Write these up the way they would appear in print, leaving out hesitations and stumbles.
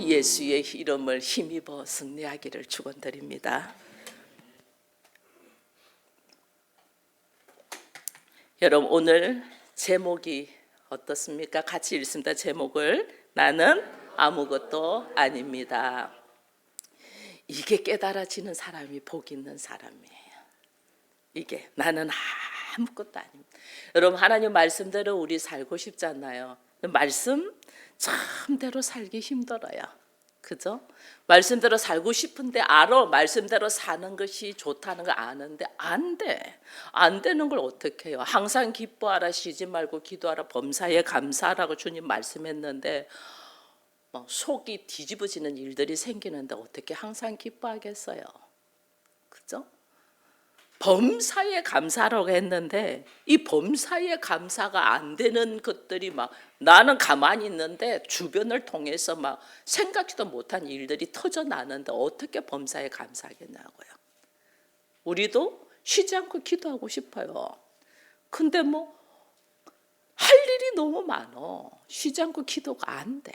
예수의 이름을 힘입어 승리하기를 축원드립니다. 여러분, 오늘 제목이 어떻습니까? 같이 읽습니다. 제목을. 나는 아무것도 아닙니다. 이게 깨달아지는 사람이 복 있는 사람이에요. 이게 나는 아무것도 아닙니다. 여러분, 하나님 말씀대로 우리 살고 싶지 않나요? 말씀 참대로 살기 힘들어요. 그죠? 말씀대로 살고 싶은데 알아. 말씀대로 사는 것이 좋다는 걸 아는데 안 돼. 안 되는 걸 어떻게 해요? 항상 기뻐하라, 쉬지 말고 기도하라, 범사에 감사하라고 주님 말씀했는데 속이 뒤집어지는 일들이 생기는데 어떻게 항상 기뻐하겠어요? 그죠? 범사에 감사라고 했는데 이 범사에 감사가 안 되는 것들이 막 나는 가만히 있는데 주변을 통해서 막 생각지도 못한 일들이 터져나는데 어떻게 범사에 감사하겠냐고요. 우리도 쉬지 않고 기도하고 싶어요. 근데 할 일이 너무 많어. 쉬지 않고 기도가 안 돼.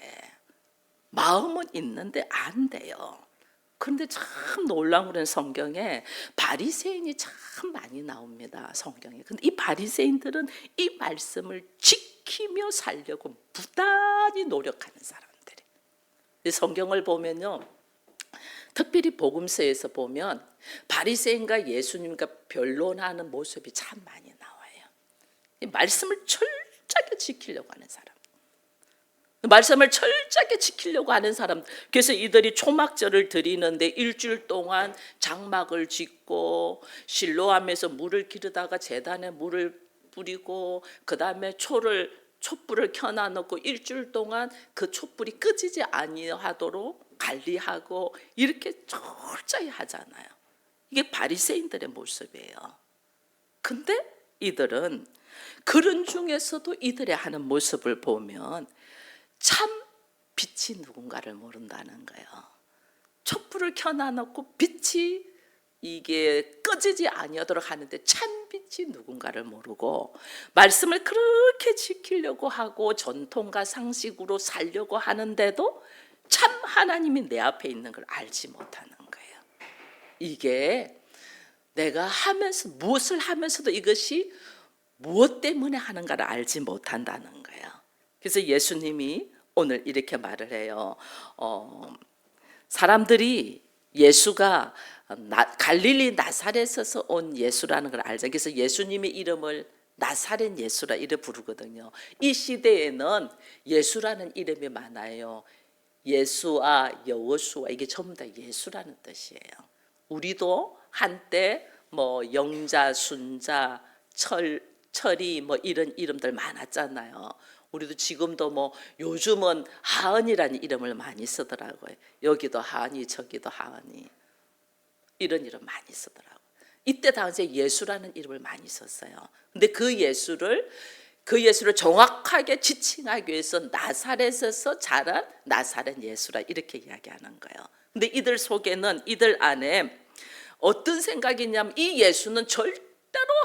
마음은 있는데 안 돼요. 그런데 참 놀라운 것은 성경에 바리새인이 참 많이 나옵니다. 성경에. 근데 이 바리새인들은 이 말씀을 지키며 살려고 부단히 노력하는 사람들이. 성경을 보면요, 특별히 복음서에서 보면 바리새인과 예수님과 변론하는 모습이 참 많이 나와요. 이 말씀을 철저하게 지키려고 하는 사람. 말씀을 철저하게 지키려고 하는 사람. 그래서 이들이 초막절을 드리는데 일주일 동안 장막을 짓고 실로암에서 물을 기르다가 제단에 물을 뿌리고 그 다음에 촛불을 켜놔 놓고 일주일 동안 그 촛불이 끄지지 아니하도록 관리하고 이렇게 철저히 하잖아요. 이게 바리새인들의 모습이에요. 근데 이들은 그런 중에서도 이들의 하는 모습을 보면 참 빛이 누군가를 모른다는 거예요. 촛불을 켜놔놓고 빛이 이게 꺼지지 아니하도록 하는데 참 빛이 누군가를 모르고 말씀을 그렇게 지키려고 하고 전통과 상식으로 살려고 하는데도 참 하나님이 내 앞에 있는 걸 알지 못하는 거예요. 이게 내가 하면서 무엇을 하면서도 이것이 무엇 때문에 하는가를 알지 못한다는 거예요. 그래서 예수님이 오늘 이렇게 말을 해요. 사람들이 예수가 갈릴리 나사렛에서 온 예수라는 걸 알죠. 그래서 예수님의 이름을 나사렛 예수라 이래 부르거든요. 이 시대에는 예수라는 이름이 많아요. 예수와 여호수아 이게 전부 다 예수라는 뜻이에요. 우리도 한때 영자, 순자, 철이 이런 이름들 많았잖아요. 우리도 지금도 요즘은 하은이라는 이름을 많이 쓰더라고요. 여기도 하은이 저기도 하은이 이런 이름 많이 쓰더라고요. 이때 당시에 예수라는 이름을 많이 썼어요. 근데 그 예수를 정확하게 지칭하기 위해서 나사렛에서 자란 나사렛 예수라 이렇게 이야기하는 거예요. 근데 이들 안에 어떤 생각이 있냐면 이 예수는 절대로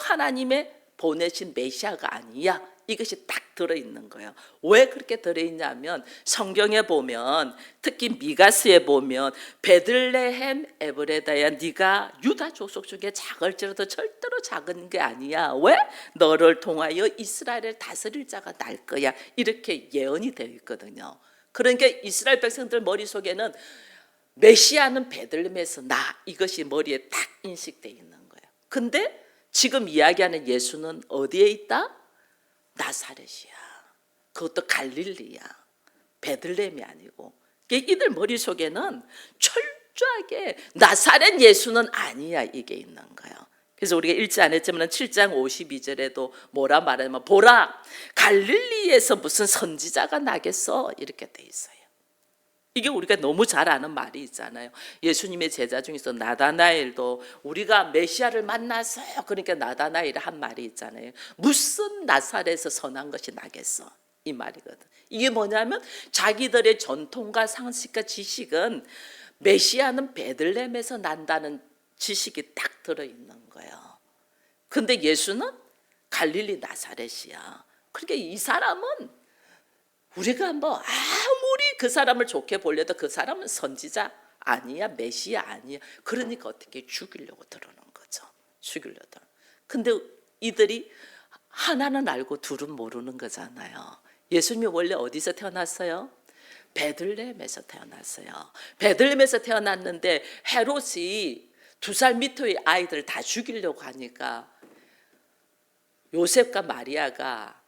하나님의 보내신 메시아가 아니야. 이것이 딱 들어있는 거예요. 왜 그렇게 들어있냐면 성경에 보면 특히 미가스에 보면 베들레헴 에브레다야 네가 유다 족속 중에 작을지라도 절대로 작은 게 아니야. 왜? 너를 통하여 이스라엘을 다스릴 자가 날 거야. 이렇게 예언이 되어 있거든요. 그러니까 이스라엘 백성들 머릿속에는 메시아는 베들레헴에서 나 이것이 머리에 딱 인식되어 있는 거예요. 근데 지금 이야기하는 예수는 어디에 있다? 나사렛이야. 그것도 갈릴리야. 베들레헴이 아니고. 이들 머릿속에는 철저하게 나사렛 예수는 아니야 이게 있는 거예요. 그래서 우리가 읽지 않았지만 7장 52절에도 뭐라 말하냐면 보라 갈릴리에서 무슨 선지자가 나겠어 이렇게 돼 있어요. 이게 우리가 너무 잘 아는 말이 있잖아요. 예수님의 제자 중에서 나다나엘도 우리가 메시아를 만나서 그러니까 나다나엘이 한 말이 있잖아요. 무슨 나사렛에서 선한 것이 나겠어 이 말이거든. 이게 뭐냐면 자기들의 전통과 상식과 지식은 메시아는 베들레헴에서 난다는 지식이 딱 들어있는 거예요. 근데 예수는 갈릴리 나사렛이야. 그러니까 이 사람은 우리가 아무리 그 사람을 좋게 보려도 그 사람은 선지자 아니야, 메시아 아니야. 그러니까 어떻게 죽이려고 들어오는 거죠. 죽이려고. 근데 이들이 하나는 알고 둘은 모르는 거잖아요. 예수님이 원래 어디서 태어났어요? 베들레헴에서 태어났어요. 베들레헴에서 태어났는데 헤롯이 2살 밑의 아이들 다 죽이려고 하니까 요셉과 마리아가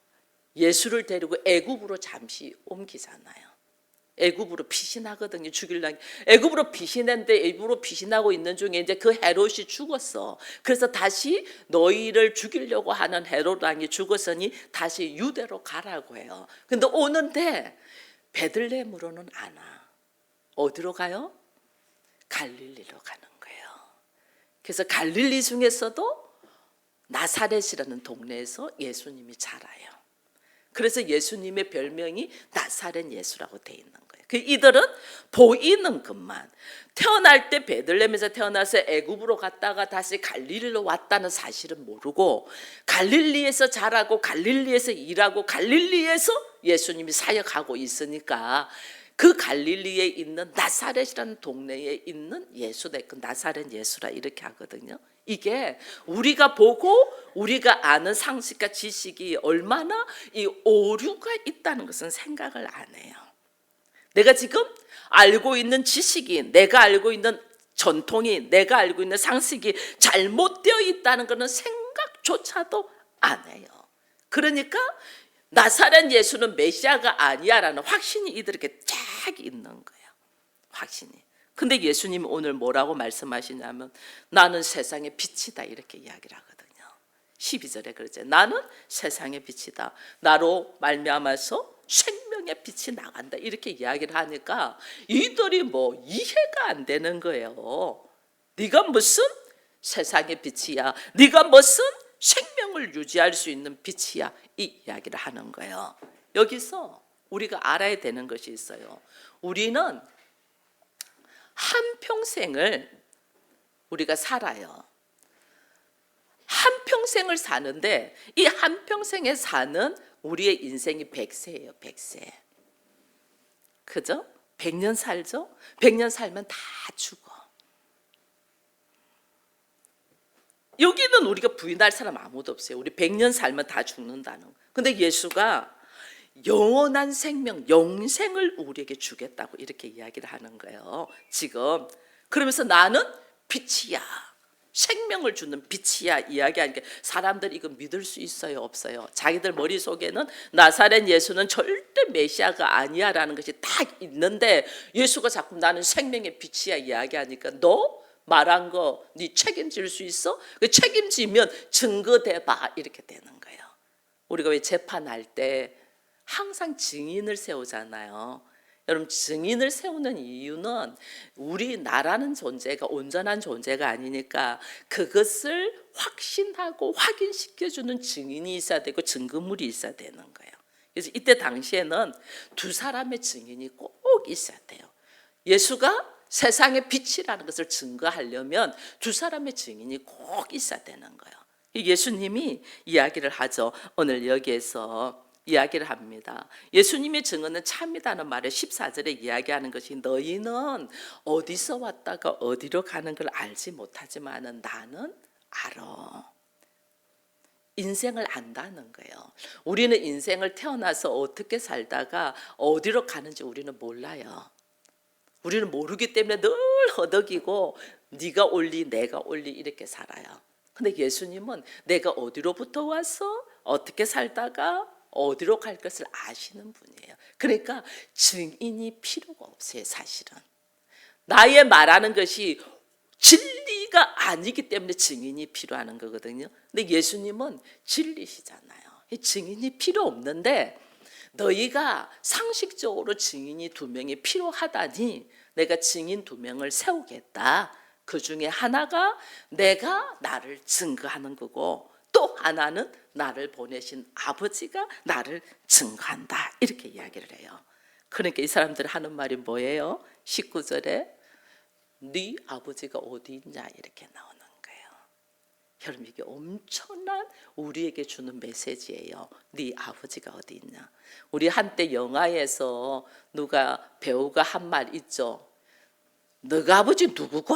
예수를 데리고 애굽으로 잠시 옮기잖아요. 애굽으로 피신하거든요. 죽이려고. 애굽으로 피신했는데 애굽으로 피신하고 있는 중에 이제 그 헤롯이 죽었어. 그래서 다시 너희를 죽이려고 하는 헤롯 왕이 죽었으니 다시 유대로 가라고 해요. 근데 오는데 베들레헴으로는 안 와. 어디로 가요? 갈릴리로 가는 거예요. 그래서 갈릴리 중에서도 나사렛이라는 동네에서 예수님이 자라요. 그래서 예수님의 별명이 나사렛 예수라고 돼 있는 거예요. 이들은 보이는 것만, 태어날 때 베들레헴에서 태어나서 애굽으로 갔다가 다시 갈릴리로 왔다는 사실은 모르고 갈릴리에서 자라고 갈릴리에서 일하고 갈릴리에서 예수님이 사역하고 있으니까 그 갈릴리에 있는 나사렛이라는 동네에 있는 예수다. 그 나사렛 예수라 이렇게 하거든요. 이게 우리가 보고 우리가 아는 상식과 지식이 얼마나 이 오류가 있다는 것은 생각을 안 해요. 내가 지금 알고 있는 지식이, 내가 알고 있는 전통이, 내가 알고 있는 상식이 잘못되어 있다는 것은 생각조차도 안 해요. 그러니까 나사렛 예수는 메시아가 아니야라는 확신이 이들에게 쫙 있는 거예요. 확신이. 근데 예수님이 오늘 뭐라고 말씀하시냐면 나는 세상의 빛이다 이렇게 이야기를 하거든요. 12절에 그러죠. 나는 세상의 빛이다. 나로 말미암아서 생명의 빛이 나간다 이렇게 이야기를 하니까 이들이 뭐 이해가 안 되는 거예요. 네가 무슨 세상의 빛이야. 네가 무슨 생명을 유지할 수 있는 빛이야. 이 이야기를 하는 거예요. 여기서 우리가 알아야 되는 것이 있어요. 우리는 한평생을 우리가 살아요. 한평생을 사는데 이 한평생에 사는 우리의 인생이 100세예요. 100세. 그죠? 100년 살죠? 100년 살면 다 죽어. 여기는 우리가 부인할 사람 아무도 없어요. 우리 100년 살면 다 죽는다는 거. 근데 예수가 영원한 생명, 영생을 우리에게 주겠다고 이렇게 이야기를 하는 거예요. 지금 그러면서 나는 빛이야. 생명을 주는 빛이야 이야기하니까 사람들이 이거 믿을 수 있어요 없어요? 자기들 머릿속에는 나사렛 예수는 절대 메시아가 아니야 라는 것이 다 있는데 예수가 자꾸 나는 생명의 빛이야 이야기하니까 너 말한 거 네 책임질 수 있어? 책임지면 증거대봐 이렇게 되는 거예요. 우리가 왜 재판할 때 항상 증인을 세우잖아요. 여러분 증인을 세우는 이유는 우리나라는 존재가 온전한 존재가 아니니까 그것을 확신하고 확인시켜주는 증인이 있어야 되고 증거물이 있어야 되는 거예요. 그래서 이때 당시에는 2사람의 증인이 꼭 있어야 돼요. 예수가 세상의 빛이라는 것을 증거하려면 2사람의 증인이 꼭 있어야 되는 거예요. 예수님이 이야기를 하죠. 오늘 여기에서 이야기를 합니다. 예수님의 증언은 참이다는 말을 14절에 이야기하는 것이 너희는 어디서 왔다가 어디로 가는 걸 알지 못하지만 나는 알아. 인생을 안다는 거예요. 우리는 인생을 태어나서 어떻게 살다가 어디로 가는지 우리는 몰라요. 우리는 모르기 때문에 늘 허덕이고 네가 옳리 내가 옳리 이렇게 살아요. 근데 예수님은 내가 어디로부터 와서 어떻게 살다가 어디로 갈 것을 아시는 분이에요. 그러니까 증인이 필요가 없어요. 사실은 나의 말하는 것이 진리가 아니기 때문에 증인이 필요한 거거든요. 근데 예수님은 진리시잖아요. 증인이 필요 없는데 너희가 상식적으로 증인이 2명이 필요하다니 내가 증인 2명을 세우겠다. 그 중에 하나가 내가 나를 증거하는 거고 또 하나는 나를 보내신 아버지가 나를 증거한다. 이렇게 이야기를 해요. 그러니까 이 사람들이 하는 말이 뭐예요? 19절에 네 아버지가 어디 있냐 이렇게 나오는 거예요. 여러분 이게 엄청난 우리에게 주는 메시지예요. 네 아버지가 어디 있냐. 우리 한때 영화에서 누가 배우가 한 말 있죠. 너가 아버지 누구고?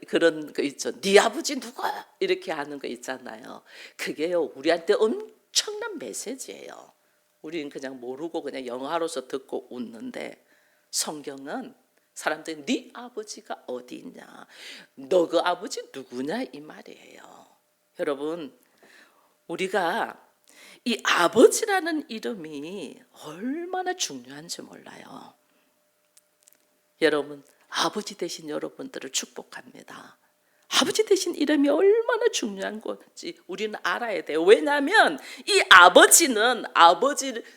그런 거 있죠. 네 아버지 누구? 이렇게 하는 거 있잖아요. 그게요 우리한테 엄청난 메시지예요. 우리는 그냥 모르고 그냥 영화로서 듣고 웃는데 성경은 사람들이 네 아버지가 어디 있냐, 너 그 아버지 누구냐 이 말이에요. 여러분 우리가 이 아버지라는 이름이 얼마나 중요한지 몰라요. 여러분 아버지 되신 여러분들을 축복합니다. 아버지 되신 이름이 얼마나 중요한 건지 우리는 알아야 돼요. 왜냐하면 이 아버지는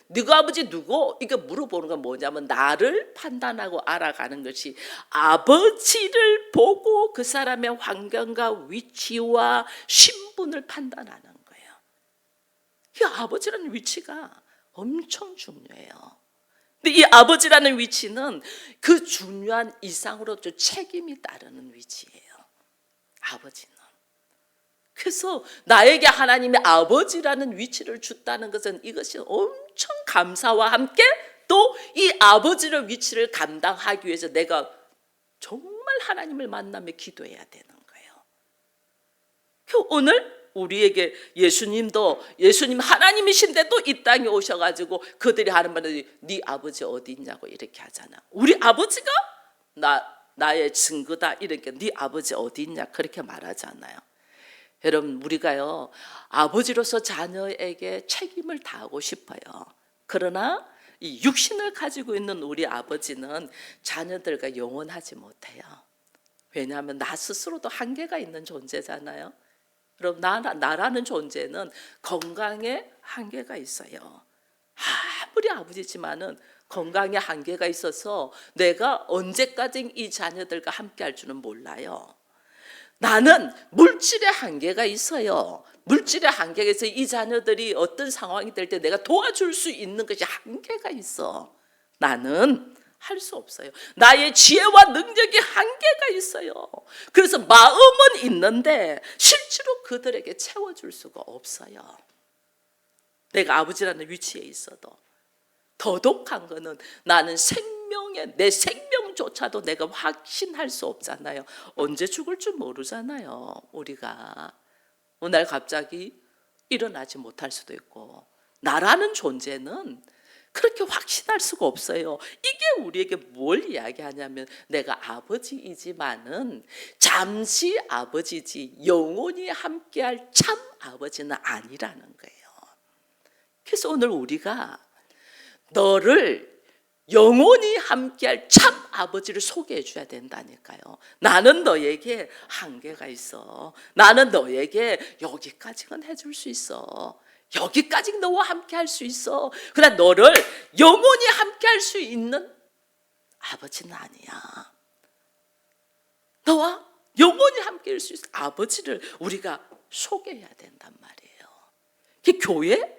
네가 아버지 누구? 이거 물어보는 건 뭐냐면 나를 판단하고 알아가는 것이 아버지를 보고 그 사람의 환경과 위치와 신분을 판단하는 거예요. 이 아버지라는 위치가 엄청 중요해요. 근데 이 아버지라는 위치는 그 중요한 이상으로 좀 책임이 따르는 위치예요. 아버지는. 그래서 나에게 하나님의 아버지라는 위치를 줬다는 것은 이것이 엄청 감사와 함께 또 이 아버지의 위치를 감당하기 위해서 내가 정말 하나님을 만나며 기도해야 되는 거예요. 오늘 우리에게 예수님 하나님이신데도 이 땅에 오셔가지고 그들이 하는 말은 네 아버지 어디 있냐고 이렇게 하잖아. 우리 아버지가 나의 증거다 이렇게 네 아버지 어디 있냐 그렇게 말하잖아요. 여러분 우리가요 아버지로서 자녀에게 책임을 다하고 싶어요. 그러나 이 육신을 가지고 있는 우리 아버지는 자녀들과 영원하지 못해요. 왜냐하면 나 스스로도 한계가 있는 존재잖아요. 그럼 나라는 존재는 건강에 한계가 있어요. 아무리 아버지지만은 건강에 한계가 있어서 내가 언제까지 이 자녀들과 함께 할 줄은 몰라요. 나는 물질의 한계가 있어요. 물질의 한계가 있어서 이 자녀들이 어떤 상황이 될 때 내가 도와줄 수 있는 것이 한계가 있어. 나는 할 수 없어요. 나의 지혜와 능력이 한계가 있어요. 그래서 마음은 있는데 실제로 그들에게 채워줄 수가 없어요. 내가 아버지라는 위치에 있어도. 더독한 거는 나는 내 생명조차도 내가 확신할 수 없잖아요. 언제 죽을 줄 모르잖아요. 우리가 오늘 갑자기 일어나지 못할 수도 있고 나라는 존재는 그렇게 확신할 수가 없어요. 이게 우리에게 뭘 이야기하냐면 내가 아버지이지만은 잠시 아버지지 영원히 함께할 참 아버지는 아니라는 거예요. 그래서 오늘 우리가 너를 영원히 함께할 참 아버지를 소개해 줘야 된다니까요. 나는 너에게 한계가 있어. 나는 너에게 여기까지는 해줄 수 있어. 여기까지 너와 함께 할 수 있어. 그러나 너를 영원히 함께 할 수 있는 아버지는 아니야. 너와 영원히 함께 할 수 있는 아버지를 우리가 소개해야 된단 말이에요. 그 교회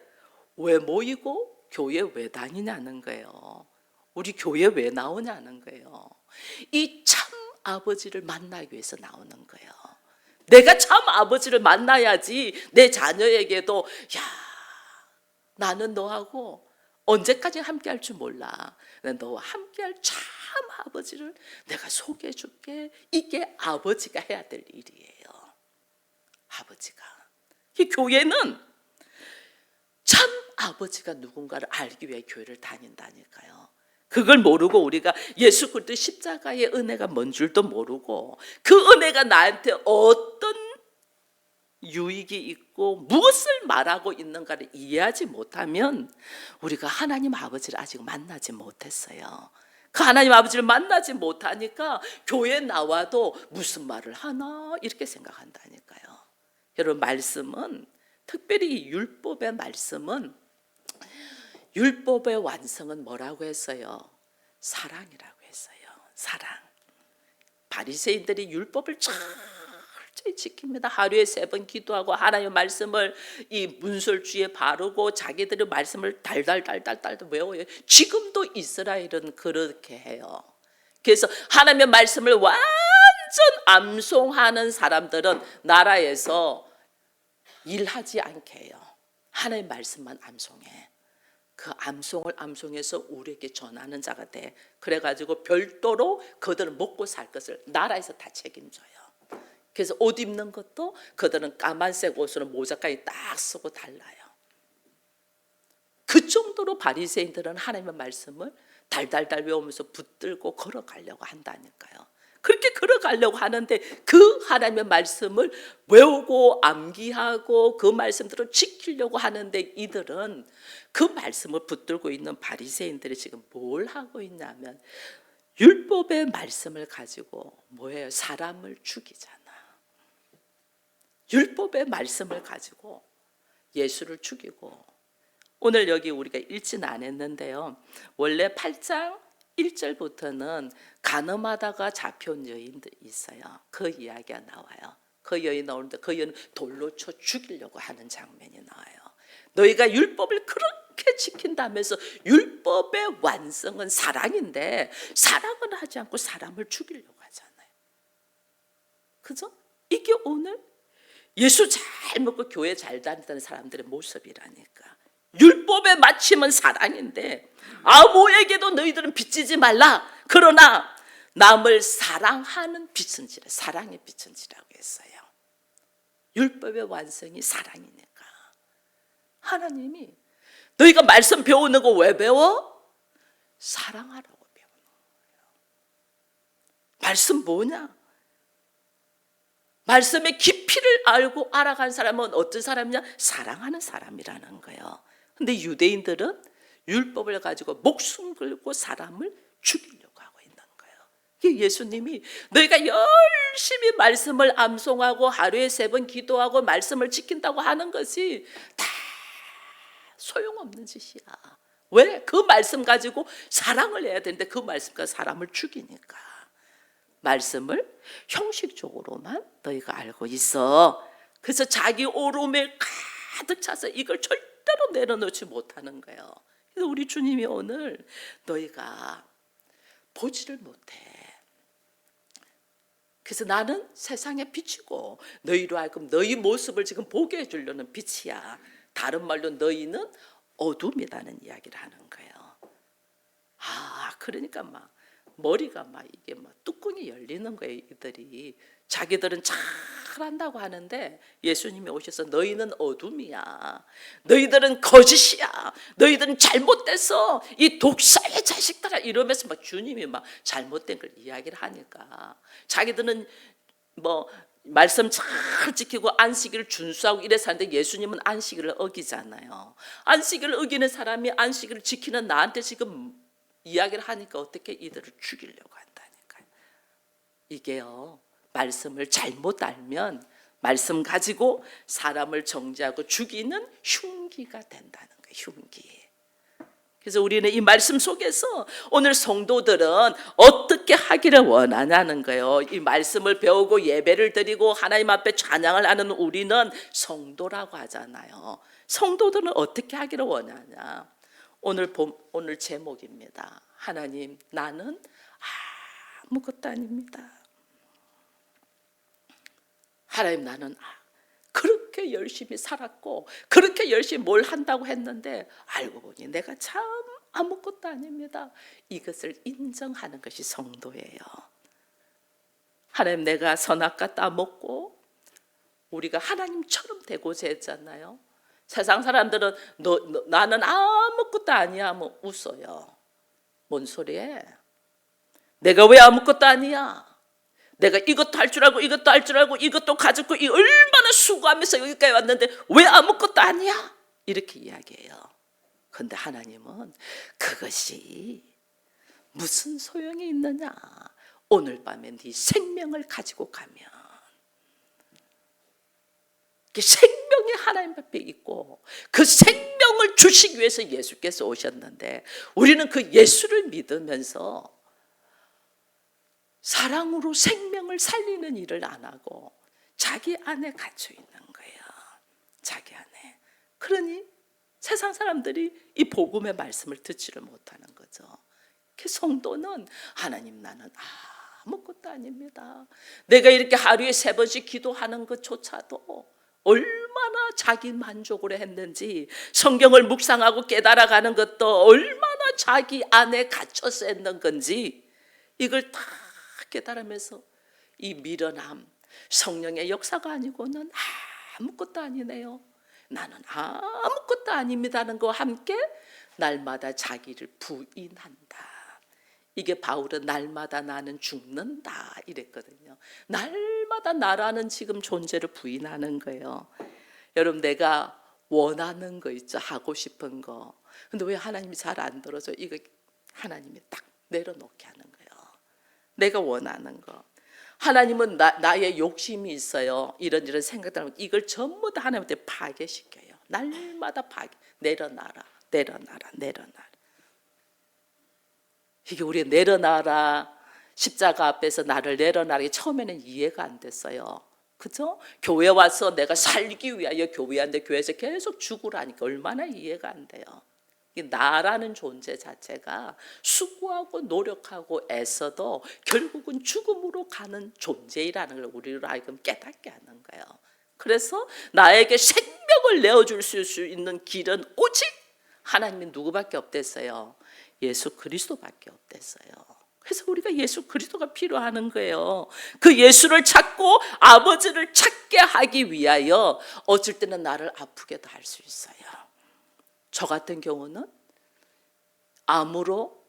왜 모이고 교회 왜 다니냐는 거예요. 우리 교회 왜 나오냐는 거예요. 이 참 아버지를 만나기 위해서 나오는 거예요. 내가 참 아버지를 만나야지 내 자녀에게도 나는 너하고 언제까지 함께 할 줄 몰라. 너와 함께 할 참 아버지를 내가 소개해 줄게. 이게 아버지가 해야 될 일이에요. 아버지가. 이 교회는 참 아버지가 누군가를 알기 위해 교회를 다닌다니까요. 그걸 모르고 우리가 예수 그리스도 십자가의 은혜가 뭔 줄도 모르고 그 은혜가 나한테 어떤 유익이 있고 무엇을 말하고 있는가를 이해하지 못하면 우리가 하나님 아버지를 아직 만나지 못했어요. 그 하나님 아버지를 만나지 못하니까 교회에 나와도 무슨 말을 하나 이렇게 생각한다니까요. 여러분 말씀은 특별히 이 율법의 말씀은 율법의 완성은 뭐라고 했어요? 사랑이라고 했어요. 사랑. 바리새인들이 율법을 철저히 지킵니다. 하루에 3번 기도하고 하나님의 말씀을 이 문설주에 바르고 자기들의 말씀을 달달달달 외워요. 지금도 이스라엘은 그렇게 해요. 그래서 하나님의 말씀을 완전 암송하는 사람들은 나라에서 일하지 않게 해요. 하나님의 말씀만 암송해. 그 암송을 암송해서 우리에게 전하는 자가 돼. 그래가지고 별도로 그들은 먹고 살 것을 나라에서 다 책임져요. 그래서 옷 입는 것도 그들은 까만색 옷으로 모자까지 딱 쓰고 달라요. 그 정도로 바리새인들은 하나님의 말씀을 달달달 외우면서 붙들고 걸어가려고 한다니까요. 그렇게 걸어가려고 하는데 그 하나님의 말씀을 외우고 암기하고 그 말씀들을 지키려고 하는데 이들은 그 말씀을 붙들고 있는 바리새인들이 지금 뭘 하고 있냐면 율법의 말씀을 가지고 뭐예요? 사람을 죽이잖아. 율법의 말씀을 가지고 예수를 죽이고, 오늘 여기 우리가 읽지는 않았는데요, 원래 8장 1절부터는 간음하다가 잡혀온 여인들이 있어요. 그 이야기가 나와요. 그 여인 나오는데 그 여인은 돌로 쳐 죽이려고 하는 장면이 나와요. 너희가 율법을 그렇게 지킨다면서, 율법의 완성은 사랑인데 사랑은 하지 않고 사람을 죽이려고 하잖아요. 그죠? 이게 오늘 예수 잘 먹고 교회 잘 다니는 사람들의 모습이라니까. 율법의 마침은 사랑인데 아무에게도 너희들은 빚지지 말라. 그러나 남을 사랑하는 빚은지라, 사랑의 빚은지라고 했어요. 율법의 완성이 사랑이니까. 하나님이 너희가 말씀 배우는 거 왜 배워? 사랑하라고 배우는 거예요. 말씀 뭐냐? 말씀의 깊이를 알고 알아간 사람은 어떤 사람이냐? 사랑하는 사람이라는 거예요. 근데 유대인들은 율법을 가지고 목숨 걸고 사람을 죽이려고 하고 있는 거예요. 예수님이 너희가 열심히 말씀을 암송하고 하루에 3번 기도하고 말씀을 지킨다고 하는 것이 다 소용없는 짓이야. 왜? 그 말씀 가지고 사랑을 해야 되는데 그 말씀과 사람을 죽이니까. 말씀을 형식적으로만 너희가 알고 있어. 그래서 자기 오름에 가득 차서 이걸 절대로 내려놓지 못하는 거예요. 그래서 우리 주님이 오늘 너희가 보지를 못해. 그래서 나는 세상의 빛이고 너희로 하여금 너희 모습을 지금 보게 해주려는 빛이야. 다른 말로 너희는 어둠이라는 이야기를 하는 거예요. 그러니까 막 머리가 막 이게 막 뚜껑이 열리는 거예요. 이들이 자기들은 잘한다고 하는데 예수님이 오셔서 너희는 어둠이야, 너희들은 거짓이야, 너희들은 잘못돼서 이 독사의 자식들아 이러면서 막 주님이 막 잘못된 걸 이야기를 하니까 자기들은 뭐 말씀 잘 지키고 안식일을 준수하고 이래서 하는데 예수님은 안식일을 어기잖아요. 안식일을 어기는 사람이 안식일을 지키는 나한테 지금 이야기를 하니까 어떻게 이들을 죽이려고 한다니까요. 이게요, 말씀을 잘못 알면 말씀 가지고 사람을 정죄하고 죽이는 흉기가 된다는 거예요. 흉기. 그래서 우리는 이 말씀 속에서 오늘 성도들은 어떻게 하기를 원하냐는 거예요. 이 말씀을 배우고 예배를 드리고 하나님 앞에 찬양을 하는 우리는 성도라고 하잖아요. 성도들은 어떻게 하기를 원하냐? 오늘 제목입니다. 하나님, 나는 아무것도 아닙니다. 하나님, 나는 그렇게 열심히 살았고 그렇게 열심히 뭘 한다고 했는데 알고 보니 내가 참 아무것도 아닙니다. 이것을 인정하는 것이 성도예요. 하나님, 내가 선악과 따먹고 우리가 하나님처럼 되고자 했잖아요. 세상 사람들은 나는 아무것도 아니야 하면 웃어요. 뭔 소리해? 내가 왜 아무것도 아니야? 내가 이것도 할 줄 알고 이것도 할 줄 알고 이것도 가졌고 이 얼마나 수고하면서 여기까지 왔는데 왜 아무것도 아니야? 이렇게 이야기해요. 그런데 하나님은 그것이 무슨 소용이 있느냐? 오늘 밤에 네 생명을 가지고 가면, 생명이 하나님 앞에 있고 그 생명을 주시기 위해서 예수께서 오셨는데 우리는 그 예수를 믿으면서 사랑으로 생명을 살리는 일을 안 하고 자기 안에 갇혀 있는 거예요. 자기 안에. 그러니 세상 사람들이 이 복음의 말씀을 듣지를 못하는 거죠. 그 성도는 하나님, 나는 아무것도 아닙니다. 내가 이렇게 하루에 3번씩 기도하는 것조차도 얼마나 자기 만족으로 했는지, 성경을 묵상하고 깨달아가는 것도 얼마나 자기 안에 갇혀서 했는 건지, 이걸 다 깨달으면서 이 미련함, 성령의 역사가 아니고는 아무것도 아니네요, 나는 아무것도 아닙니다는 것과 함께 날마다 자기를 부인한다. 이게 바울은 날마다 나는 죽는다 이랬거든요. 날마다 나라는 지금 존재를 부인하는 거예요. 여러분, 내가 원하는 거 있죠, 하고 싶은 거. 근데 왜 하나님이 잘 안 들어줘? 이거 하나님이 딱 내려놓게 하는 거예요. 내가 원하는 거. 하나님은 나의 욕심이 있어요. 이런 생각들 하면 이걸 전부 다 하나님한테 파괴시켜요. 날마다 파괴. 내려놔라, 내려놔라, 내려놔라. 이게 우리가 내려놔라, 십자가 앞에서 나를 내려놔라, 처음에는 이해가 안 됐어요. 그죠? 교회 와서 내가 살기 위하여 교회 왔는데 교회에서 계속 죽으라니까 얼마나 이해가 안 돼요. 나라는 존재 자체가 수고하고 노력하고 애써도 결국은 죽음으로 가는 존재라는 걸 우리로 하여금 깨닫게 하는 거예요. 그래서 나에게 생명을 내어줄 수 있는 길은 오직 하나님이 누구밖에 없댔어요? 예수 그리스도밖에 없댔어요. 그래서 우리가 예수 그리스도가 필요한 거예요. 그 예수를 찾고 아버지를 찾게 하기 위하여 어쩔 때는 나를 아프게도 할 수 있어요. 저 같은 경우는 암으로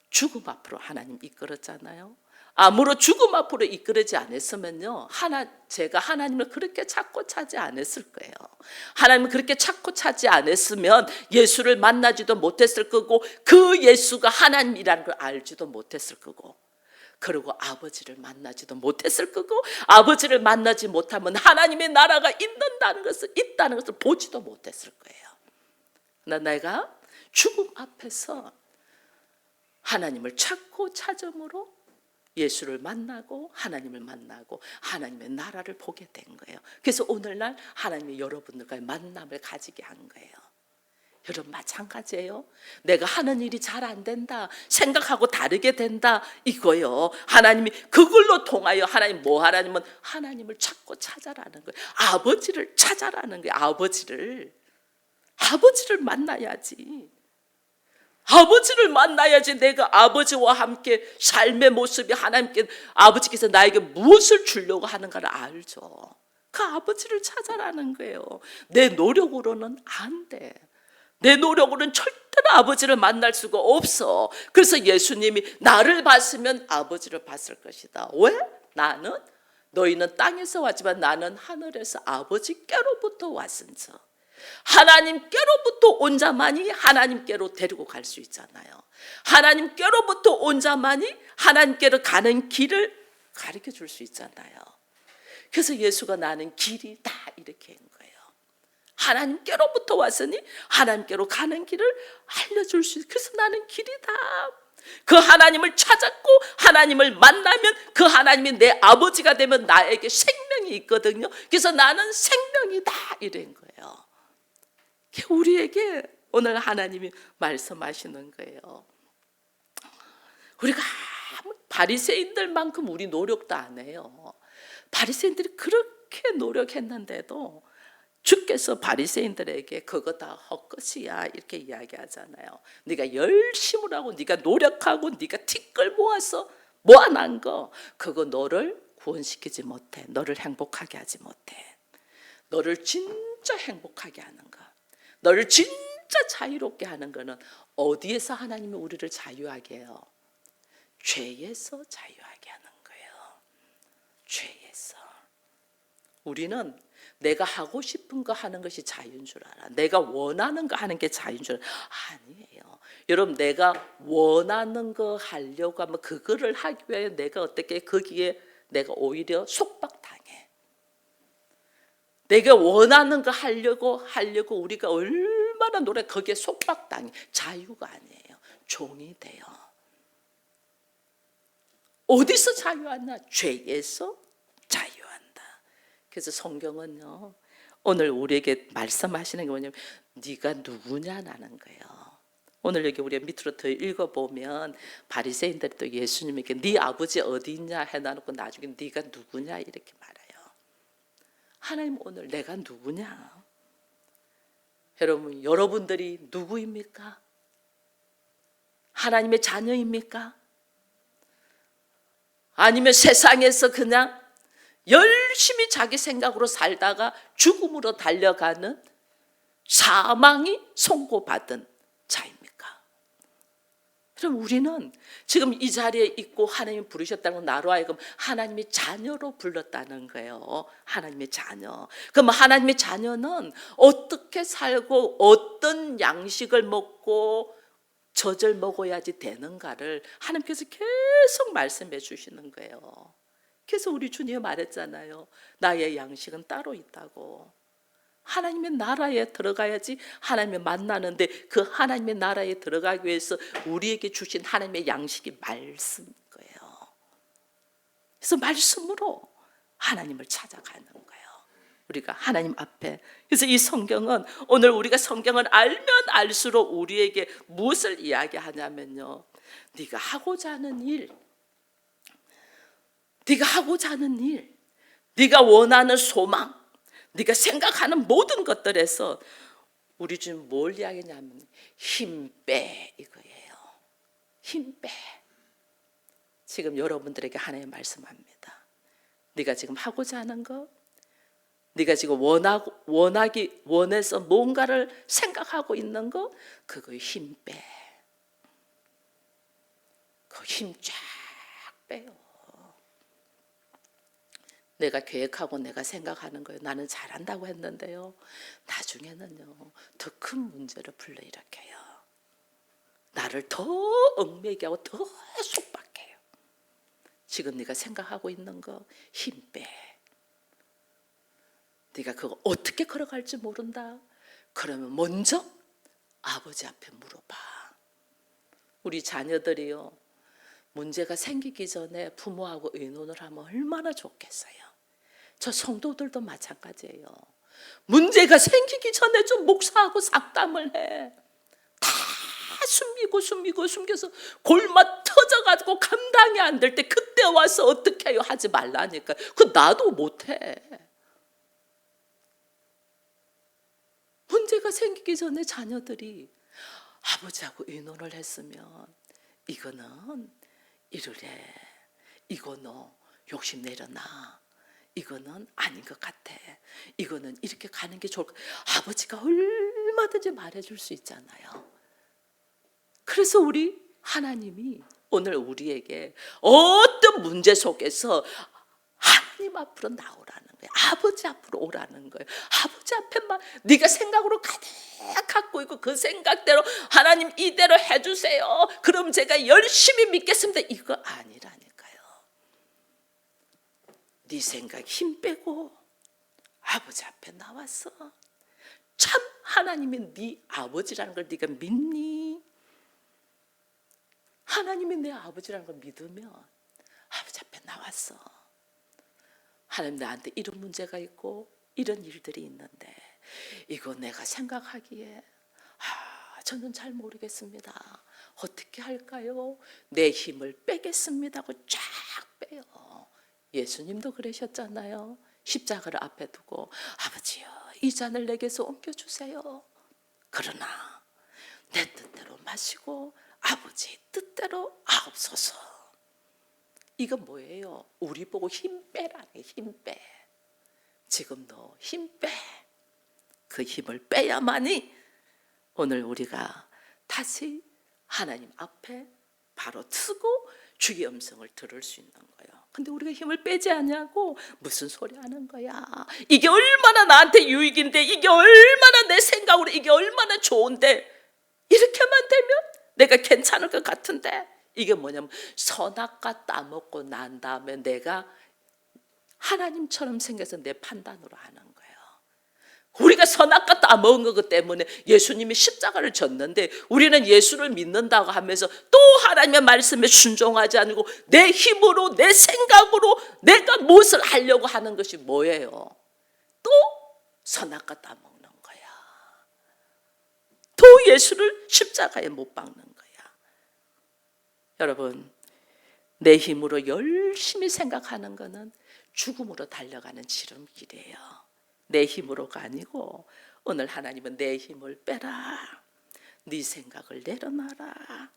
죽음 앞으로 하나님 이끌었잖아요. 암으로 죽음 앞으로 이끌지 않았으면요, 제가 하나님을 그렇게 찾고 찾지 않았을 거예요. 하나님을 그렇게 찾고 찾지 않았으면 예수를 만나지도 못했을 거고, 그 예수가 하나님이라는 걸 알지도 못했을 거고, 그리고 아버지를 만나지도 못했을 거고, 아버지를 만나지 못하면 하나님의 나라가 있다는 것을 보지도 못했을 거예요. 내가 죽음 앞에서 하나님을 찾고 찾음으로 예수를 만나고 하나님을 만나고 하나님의 나라를 보게 된 거예요. 그래서 오늘날 하나님이 여러분들과의 만남을 가지게 한 거예요. 여러분, 마찬가지예요. 내가 하는 일이 잘 안 된다, 생각하고 다르게 된다, 이거요. 하나님이 그걸로 통하여 하나님은 하나님을 찾고 찾아라는 거예요. 아버지를 찾아라는 거예요. 아버지를 만나야지. 아버지를 만나야지 내가 아버지와 함께 삶의 모습이 하나님께, 아버지께서 나에게 무엇을 주려고 하는가를 알죠. 그 아버지를 찾아라는 거예요. 내 노력으로는 안 돼. 내 노력으로는 절대로 아버지를 만날 수가 없어. 그래서 예수님이 나를 봤으면 아버지를 봤을 것이다. 왜? 너희는 땅에서 왔지만 나는 하늘에서 아버지께로부터 왔은즉. 하나님께로부터 온 자만이 하나님께로 데리고 갈 수 있잖아요. 하나님께로부터 온 자만이 하나님께로 가는 길을 가르쳐 줄 수 있잖아요. 그래서 예수가 나는 길이다 이렇게 한 거예요. 하나님께로부터 왔으니 하나님께로 가는 길을 알려줄 수 있어요. 그래서 나는 길이다. 그 하나님을 찾았고 하나님을 만나면 그 하나님이 내 아버지가 되면 나에게 생명이 있거든요. 그래서 나는 생명이다 이런 거예요. 우리에게 오늘 하나님이 말씀하시는 거예요. 우리가 바리새인들만큼 우리 노력도 안 해요. 바리새인들이 그렇게 노력했는데도 주께서 바리새인들에게 그거 다 헛것이야 이렇게 이야기하잖아요. 네가 열심을 하고 네가 노력하고 네가 티끌 모아서 모아난 거, 그거 너를 구원시키지 못해. 너를 행복하게 하지 못해. 너를 진짜 행복하게 하는 거, 너를 진짜 자유롭게 하는 거는 어디에서 하나님이 우리를 자유하게 해요? 죄에서 자유하게 하는 거예요. 죄에서. 우리는 내가 하고 싶은 거 하는 것이 자유인 줄 알아. 내가 원하는 거 하는 게 자유인 줄 알아. 아니에요. 여러분, 내가 원하는 거 하려고 하면 그거를 하기 위해 내가 어떻게 거기에 내가 오히려 속박당해. 내가 원하는 거 하려고 우리가 얼마나 거기에 속박당해. 자유가 아니에요. 종이 돼요. 어디서 자유하냐? 죄에서 자유한다. 그래서 성경은요, 오늘 우리에게 말씀하시는 게 뭐냐면 네가 누구냐라는 거예요. 오늘 여기 우리가 밑으로 더 읽어보면 바리새인들이 또 예수님에게 네 아버지 어디 있냐 해놔놓고 나중에 네가 누구냐 이렇게 말해요. 하나님, 오늘 내가 누구냐? 여러분, 여러분들이 누구입니까? 하나님의 자녀입니까? 아니면 세상에서 그냥 열심히 자기 생각으로 살다가 죽음으로 달려가는 사망이 선고받은 자입니까? 그럼 우리는 지금 이 자리에 있고 하나님이 부르셨다는 건 나로 하여금 하나님의 자녀로 불렀다는 거예요. 하나님의 자녀. 그럼 하나님의 자녀는 어떻게 살고 어떤 양식을 먹고 젖을 먹어야지 되는가를 하나님께서 계속 말씀해 주시는 거예요. 그래서 우리 주님이 말했잖아요. 나의 양식은 따로 있다고. 하나님의 나라에 들어가야지 하나님을 만나는데, 그 하나님의 나라에 들어가기 위해서 우리에게 주신 하나님의 양식이 말씀인 거예요. 그래서 말씀으로 하나님을 찾아가는 거예요. 우리가 하나님 앞에. 그래서 이 성경은, 오늘 우리가 성경을 알면 알수록 우리에게 무엇을 이야기하냐면요, 네가 하고자 하는 일, 네가 하고자 하는 일, 네가 원하는 소망, 네가 생각하는 모든 것들에서 우리 지금 뭘 이야기냐면 힘 빼, 이거예요. 힘 빼. 지금 여러분들에게 하나님 말씀합니다. 네가 지금 하고자 하는 거, 네가 지금 원해서 뭔가를 생각하고 있는 거, 그거 힘 빼. 그 힘 쫙 빼요. 내가 계획하고 내가 생각하는 거예요. 나는 잘한다고 했는데요, 나중에는요 더 큰 문제를 불러일으켜요. 나를 더 얽매게 하고 더 속박해요. 지금 네가 생각하고 있는 거 힘 빼. 네가 그거 어떻게 걸어갈지 모른다. 그러면 먼저 아버지 앞에 물어봐. 우리 자녀들이요, 문제가 생기기 전에 부모하고 의논을 하면 얼마나 좋겠어요. 저 성도들도 마찬가지예요. 문제가 생기기 전에 좀 목사하고 상담을 해. 다 숨겨서 골마 터져가지고 감당이 안 될 때 그때 와서 어떻게 해요 하지 말라니까. 그 나도 못해. 문제가 생기기 전에 자녀들이 아버지하고 의논을 했으면, 이거는 이러래, 이거 너 욕심 내려놔, 이거는 아닌 것 같아, 이거는 이렇게 가는 게 좋을 것 같아. 아버지가 얼마든지 말해줄 수 있잖아요. 그래서 우리 하나님이 오늘 우리에게 어떤 문제 속에서 하나님 앞으로 나오라는 거예요. 아버지 앞으로 오라는 거예요. 아버지 앞에만 네가 생각으로 가득 갖고 있고 그 생각대로 하나님 이대로 해주세요, 그럼 제가 열심히 믿겠습니다, 이거 아니라니까요. 네 생각 힘 빼고 아버지 앞에 나와서, 참 하나님이 네 아버지라는 걸 네가 믿니? 하나님이 내 아버지라는 걸 믿으면 아버지 앞에 나왔어. 하나님, 나한테 이런 문제가 있고 이런 일들이 있는데 이거 내가 생각하기에 저는 잘 모르겠습니다. 어떻게 할까요? 내 힘을 빼겠습니다 하고 쫙 빼요. 예수님도 그러셨잖아요. 십자가를 앞에 두고 아버지요, 이 잔을 내게서 옮겨주세요. 그러나 내 뜻대로 마시고 아버지 뜻대로 하옵소서. 이건 뭐예요? 우리 보고 힘 빼라네. 힘 빼. 지금 너 힘 빼. 그 힘을 빼야만이 오늘 우리가 다시 하나님 앞에 바로 서고 주의 음성을 들을 수 있는 거예요. 근데 우리가 힘을 빼지 않냐고 무슨 소리 하는 거야. 이게 얼마나 나한테 유익인데, 이게 얼마나 내 생각으로 이게 얼마나 좋은데, 이렇게만 되면 내가 괜찮을 것 같은데. 이게 뭐냐면 선악과 따먹고 난 다음에 내가 하나님처럼 생겨서 내 판단으로 하는 거예요. 우리가 선악과 따먹은 것 때문에 예수님이 십자가를 졌는데, 우리는 예수를 믿는다고 하면서 또 하나님의 말씀에 순종하지 않고 내 힘으로 내 생각으로 내가 무엇을 하려고 하는 것이 뭐예요? 또 선악과 따먹는 거야. 또 예수를 십자가에 못 박는 거야. 여러분, 내 힘으로 열심히 생각하는 것은 죽음으로 달려가는 지름길이에요. 내 힘으로가 아니고 오늘 하나님은 내 힘을 빼라. 네 생각을 내려놔라.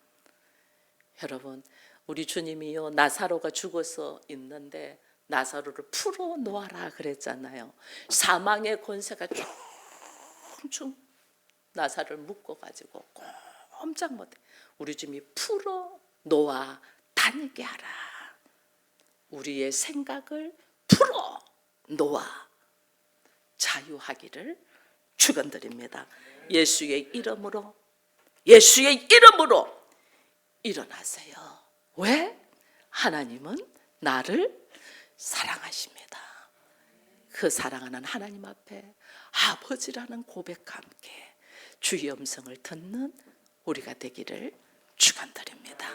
여러분, 우리 주님이요 나사로가 죽어서 있는데 나사로를 풀어 놓아라 그랬잖아요. 사망의 권세가 충충 나사로를 묶어가지고 꼼짝 못해. 우리 주님이 풀어 놓아 다니게 하라. 우리의 생각을 풀어 놓아 자유하기를 축원드립니다. 예수의 이름으로 일어나세요. 왜? 하나님은 나를 사랑하십니다. 그 사랑하는 하나님 앞에 아버지라는 고백과 함께 주의 음성을 듣는 우리가 되기를 축원드립니다.